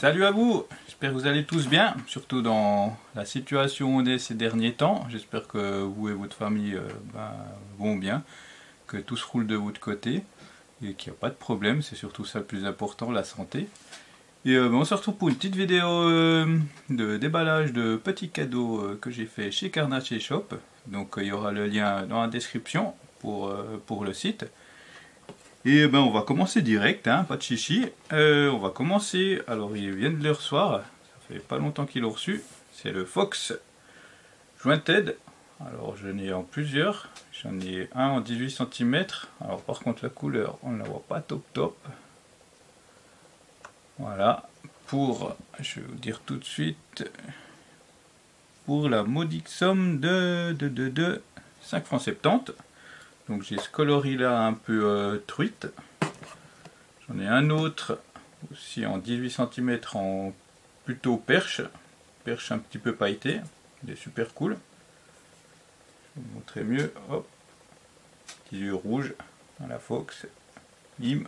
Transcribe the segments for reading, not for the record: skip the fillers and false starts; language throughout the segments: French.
Salut à vous, j'espère que vous allez tous bien, surtout dans la situation où on est ces derniers temps. J'espère que vous et votre famille vont bien, que tout se roule de votre côté et qu'il n'y a pas de problème, c'est surtout ça le plus important, la santé. Et on se retrouve pour une petite vidéo de déballage de petits cadeaux que j'ai fait chez Carnache Shop. Donc il y aura le lien dans la description pour le site. Et on va commencer direct, hein, pas de chichi. On va commencer, alors ils viennent de le recevoir, ça fait pas longtemps qu'ils l'ont reçu. C'est le Fox Jointed. Alors j'en ai en plusieurs, j'en ai un en 18 cm. Alors par contre la couleur, on ne la voit pas top. Voilà, je vais vous dire tout de suite, pour la modique somme de 5,70 francs. Donc j'ai ce coloris là un peu truite. J'en ai un autre aussi en 18 cm en plutôt perche un petit peu pailleté. Il est super cool. Je vais vous montrer mieux. Hop, petits yeux rouges à la Fox. Bim.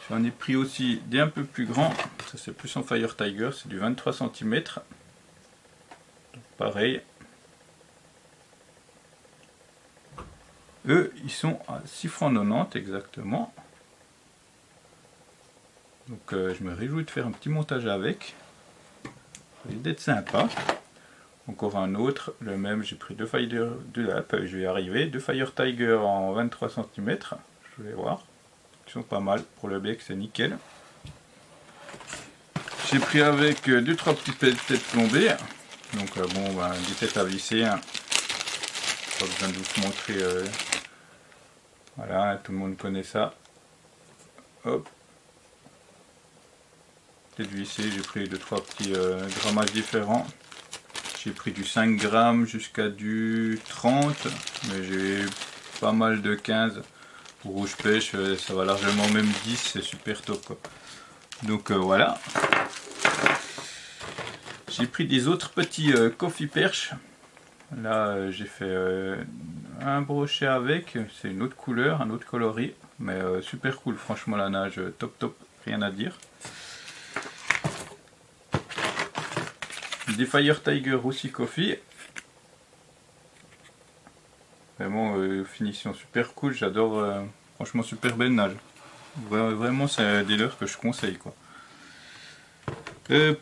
J'en ai pris aussi des un peu plus grands. Ça c'est plus en Fire Tiger, c'est du 23 cm. Donc, pareil. Eux, ils sont à 6,90 francs exactement. Donc je me réjouis de faire un petit montage avec. Ça risque d'être sympa. Encore un autre, le même, j'ai pris deux Fire, je vais y arriver, deux Fire Tiger en 23 cm. Je vais voir. Ils sont pas mal pour le bec, c'est nickel. J'ai pris avec 2-3 petites têtes plombées. Donc des têtes à visser. Hein. Pas besoin de vous montrer. Voilà, tout le monde connaît ça. Hop. Tête vissée, j'ai pris 2-3 petits grammages différents. J'ai pris du 5 grammes jusqu'à du 30, mais j'ai pas mal de 15. Pour rouge pêche, ça va largement même 10, c'est super top quoi. Donc voilà. J'ai pris des autres petits coffee perches. Là j'ai fait un brochet avec, c'est une autre couleur, un autre coloris, mais super cool, franchement la nage top, rien à dire. Des Fire Tiger aussi Coffee. Vraiment finition super cool, j'adore, franchement super belle nage. Vraiment c'est un des leurs que je conseille quoi.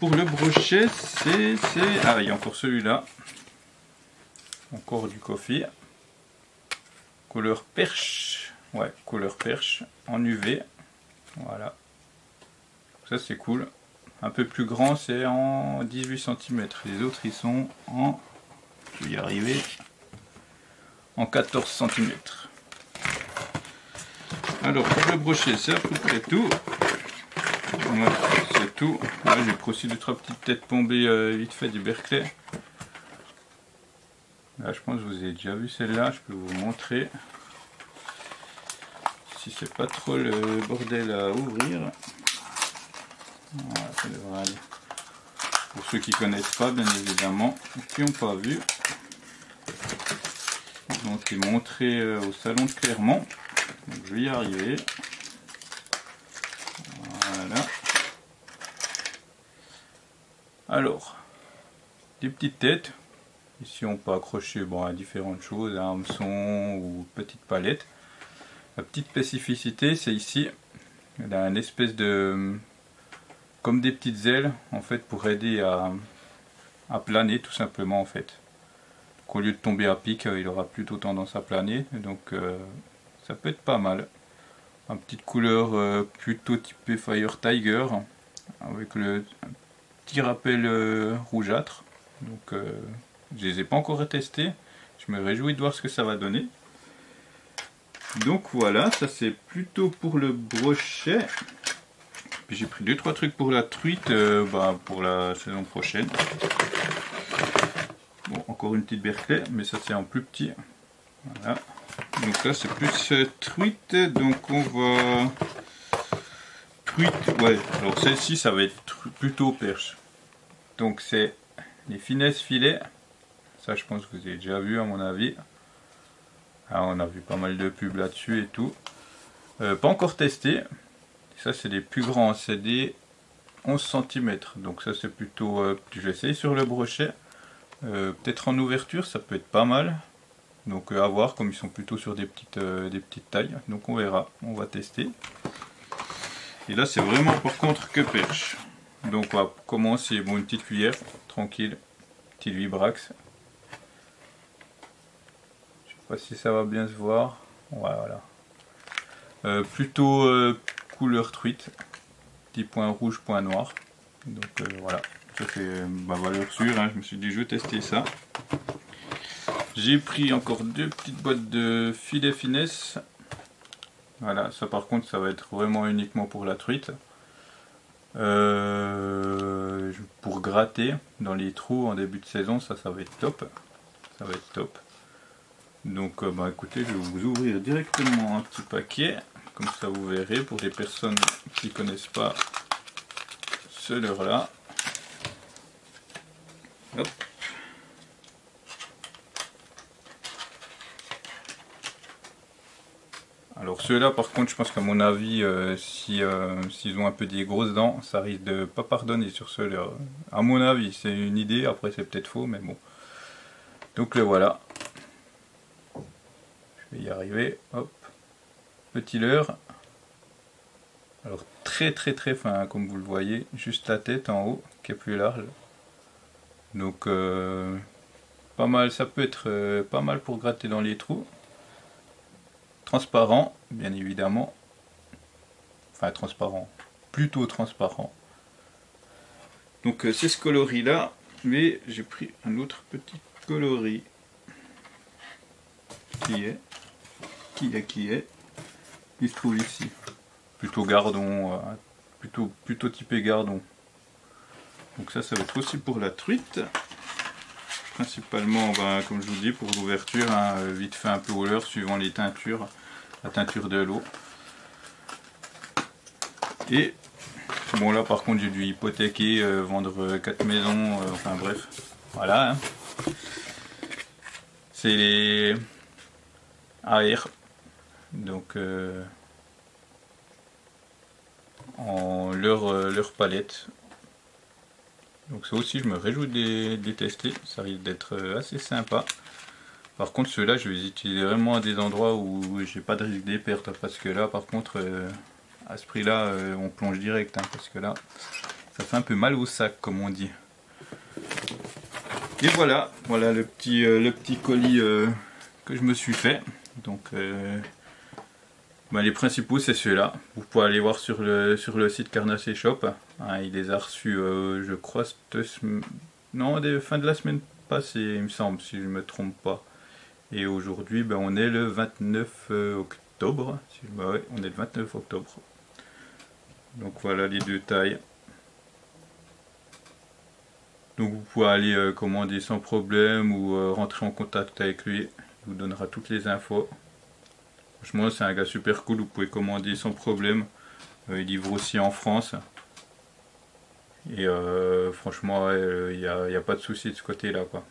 Pour le brochet c'est... Ah il y a encore celui-là. Encore du Coffee. Couleur perche. Ouais, couleur perche en UV. Voilà. Ça c'est cool. Un peu plus grand, c'est en 18 cm. Les autres ils sont en... Je vais y arriver. En 14 cm. Alors pour le brochet, c'est à peu près tout. Ouais, c'est tout. Là j'ai pris aussi 2-3 petites têtes plombées vite fait du Berkeley. Là je pense que vous avez déjà vu celle-là, je peux vous montrer. Si c'est pas trop le bordel à ouvrir. Voilà, ça devrait aller. Pour ceux qui ne connaissent pas, bien évidemment, qui n'ont pas vu. Donc c'est montré au salon de Clermont. Donc je vais y arriver. Voilà. Alors, des petites têtes. Ici on peut accrocher à différentes choses, un hameçon ou petite palette. La petite spécificité c'est ici, elle a une espèce de... comme des petites ailes en fait pour aider à planer tout simplement en fait. Donc, au lieu de tomber à pic, il aura plutôt tendance à planer, donc ça peut être pas mal. Une petite couleur plutôt typée Fire Tiger avec le petit rappel rougeâtre. Donc je les ai pas encore testés, je me réjouis de voir ce que ça va donner. Donc voilà, ça c'est plutôt pour le brochet. Puis j'ai pris 2-3 trucs pour la truite pour la saison prochaine. Bon, encore une petite Berkeley, mais ça c'est en plus petit. Voilà. Donc là c'est plus truite, donc on va... Truite, ouais, alors celle-ci ça va être plutôt perche. Donc c'est les finesses filets. Ça je pense que vous avez déjà vu à mon avis. Ah, on a vu pas mal de pubs là-dessus et tout. Pas encore testé. Ça c'est des plus grands, c'est des 11 cm. Donc ça c'est plutôt... je vais essayer sur le brochet. Peut-être en ouverture, ça peut être pas mal. Donc à voir, comme ils sont plutôt sur des petites tailles. Donc on verra, on va tester. Et là c'est vraiment par contre que perche. Donc on va commencer, bon, une petite cuillère, tranquille, petite vibrax. Je sais pas si ça va bien se voir. Voilà. Plutôt couleur truite, petit point rouge, point noir. Donc voilà, ça fait ma valeur sûre, hein. Je me suis dit je vais tester ça. J'ai pris encore 2 petites boîtes de filet finesse. Voilà, ça par contre ça va être vraiment uniquement pour la truite. Pour gratter dans les trous en début de saison, ça va être top. Ça va être top. Donc bah écoutez, je vais vous ouvrir directement un petit paquet. Comme ça vous verrez, pour les personnes qui ne connaissent pas ce leurre-là. Hop. Alors ceux-là par contre je pense qu'à mon avis s'ils ont un peu des grosses dents, ça risque de pas pardonner sur ceux-là. À mon avis, c'est une idée, après c'est peut-être faux mais bon. Donc le voilà. Je vais y arriver. Hop. Petit leurre. Alors très fin comme vous le voyez, juste la tête en haut qui est plus large. Donc pas mal, ça peut être pas mal pour gratter dans les trous. Transparent, bien évidemment. Enfin transparent, plutôt transparent. Donc c'est ce coloris là, mais j'ai pris un autre petit coloris qui il se trouve ici. Plutôt gardon, plutôt typé gardon. Donc ça va être aussi pour la truite. Principalement, comme je vous dis, pour l'ouverture, hein, vite fait un peu au leurre suivant les teintures, la teinture de l'eau. Et bon là par contre j'ai dû hypothéquer, vendre 4 maisons, enfin bref, voilà. Hein. C'est les arrières, donc en leur palette. Donc ça aussi je me réjouis de les tester, ça risque d'être assez sympa. Par contre ceux-là je vais les utiliser vraiment à des endroits où j'ai pas de risque de les perdre, parce que là par contre à ce prix là on plonge direct, hein, parce que là ça fait un peu mal au sac comme on dit. Et voilà le petit colis que je me suis fait. Donc les principaux c'est ceux-là. Vous pouvez aller voir sur le site Carnassier Shop. Hein, il les a reçus je crois fin de la semaine passée il me semble, si je ne me trompe pas. Et aujourd'hui on est le 29 octobre. Ouais, on est le 29 octobre. Donc voilà les 2 tailles. Donc vous pouvez aller commander sans problème ou rentrer en contact avec lui. Il vous donnera toutes les infos. Franchement c'est un gars super cool, vous pouvez commander sans problème. Il livre aussi en France. Et franchement il n'y a pas de souci de ce côté là quoi.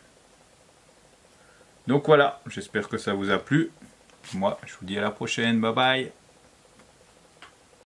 Donc voilà, j'espère que ça vous a plu. Moi je vous dis à la prochaine, bye bye.